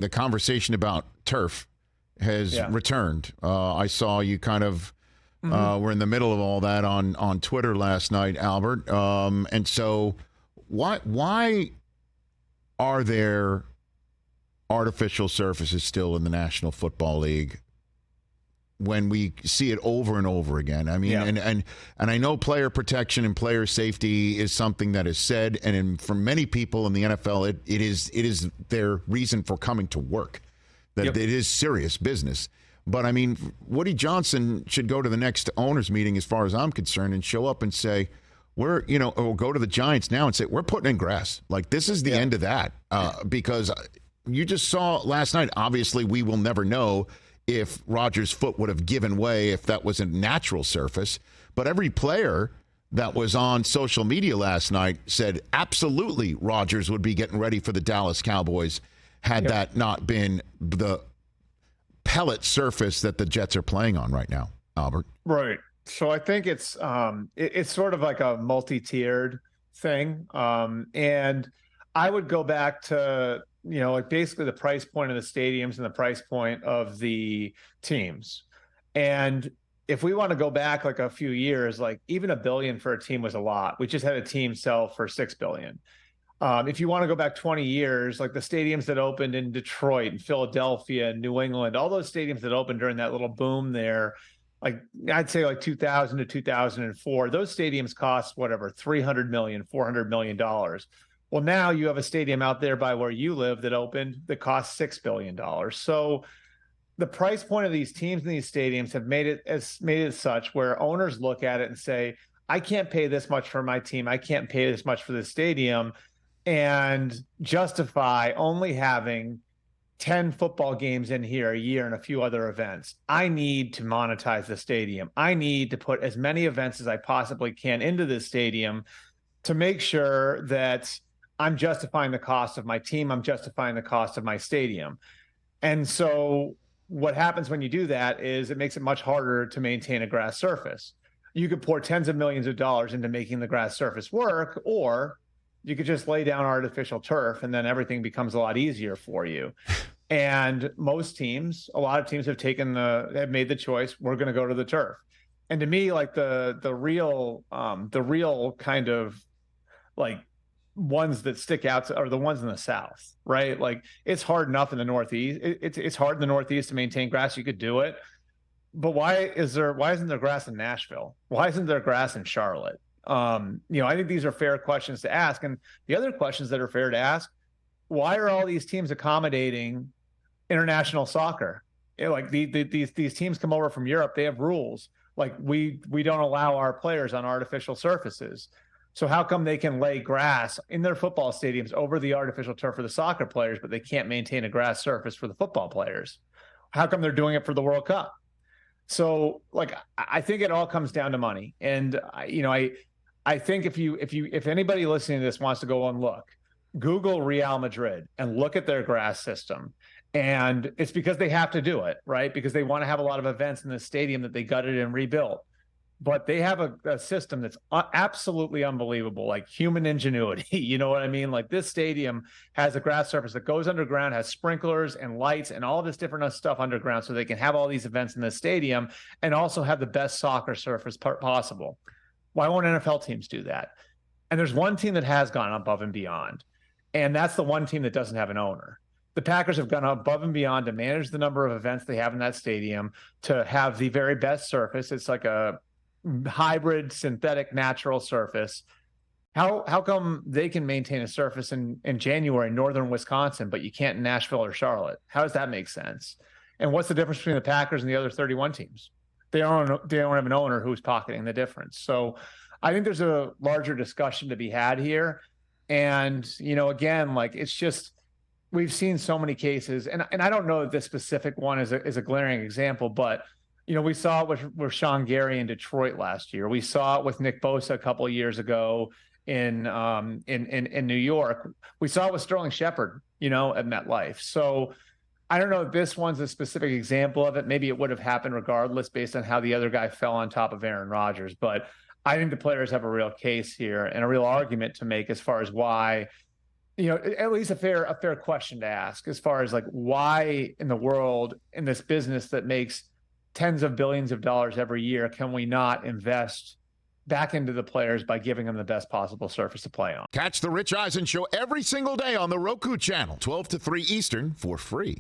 the conversation about turf has returned. I saw you kind of were in the middle of all that on Twitter last night, Albert. And so why are there artificial surfaces still in the National Football League when we see it over and over again? I mean, and I know player protection and player safety is something that is said, and for many people in the NFL, it is their reason for coming to work. That it is serious business. But I mean, Woody Johnson should go to the next owners meeting, as far as I'm concerned, and show up and say, or go to the Giants now and say, we're putting in grass. Like, this is the end of that. Because you just saw last night, obviously we will never know if Rodgers' foot would have given way if that was a natural surface. But every player that was on social media last night said absolutely Rodgers would be getting ready for the Dallas Cowboys had that not been the pellet surface that the Jets are playing on right now, Albert. Right. So I think it's sort of like a multi-tiered thing. And I would go back to, like basically the price point of the stadiums and the price point of the teams. And if we want to go back like a few years, like even $1 billion for a team was a lot. We just had a team sell for $6 billion. If you want to go back 20 years, like the stadiums that opened in Detroit and Philadelphia and New England, all those stadiums that opened during that little boom there, like I'd say like 2000 to 2004, those stadiums cost whatever, $300 million, $400 million. Well, now you have a stadium out there by where you live that opened that costs $6 billion. So the price point of these teams in these stadiums have made it such where owners look at it and say, I can't pay this much for my team. I can't pay this much for the stadium, and justify only having 10 football games in here a year and a few other events. I need to monetize the stadium. I need to put as many events as I possibly can into this stadium to make sure that I'm justifying the cost of my team. I'm justifying the cost of my stadium. And so what happens when you do that is it makes it much harder to maintain a grass surface. You could pour tens of millions of dollars into making the grass surface work, or you could just lay down artificial turf and then everything becomes a lot easier for you. And most teams, a lot of teams have made the choice, we're going to go to the turf. And to me, like the real kind of like ones that stick out are the ones in the South, right? Like it's hard enough in the Northeast. It's hard in the Northeast to maintain grass. You could do it. But why isn't there grass in Nashville? Why isn't there grass in Charlotte? I think these are fair questions to ask. And the other questions that are fair to ask, why are all these teams accommodating international soccer? Like these teams come over from Europe, they have rules. Like we don't allow our players on artificial surfaces. So how come they can lay grass in their football stadiums over the artificial turf for the soccer players, but they can't maintain a grass surface for the football players? How come they're doing it for the World Cup? So like, I think it all comes down to money. And I think if anybody listening to this wants to go and look, Google Real Madrid and look at their grass system. And it's because they have to do it, right? Because they want to have a lot of events in the stadium that they gutted and rebuilt. But they have a system that's absolutely unbelievable, like human ingenuity. You know what I mean? Like this stadium has a grass surface that goes underground, has sprinklers and lights and all this different stuff underground so they can have all these events in the stadium and also have the best soccer surface possible. Why won't NFL teams do that? And there's one team that has gone above and beyond, and that's the one team that doesn't have an owner. The Packers have gone above and beyond to manage the number of events they have in that stadium, to have the very best surface. It's like a hybrid synthetic natural surface. How come they can maintain a surface in January in northern Wisconsin, but you can't in Nashville or Charlotte? How does that make sense? And what's the difference between the Packers and the other 31 teams? They don't have an owner who's pocketing the difference. So I think there's a larger discussion to be had here. And, again, like it's just, we've seen so many cases, and I don't know if this specific one is a glaring example, but we saw it with Sean Gary in Detroit last year. We saw it with Nick Bosa a couple of years ago in New York. We saw it with Sterling Shepard, at MetLife. So I don't know if this one's a specific example of it. Maybe it would have happened regardless based on how the other guy fell on top of Aaron Rodgers. But I think the players have a real case here and a real argument to make as far as why, at least a fair question to ask as far as like, why in the world in this business that makes tens of billions of dollars every year can we not invest back into the players by giving them the best possible surface to play on? Catch the Rich Eisen Show every single day on the Roku channel, 12 to 3 Eastern, for free.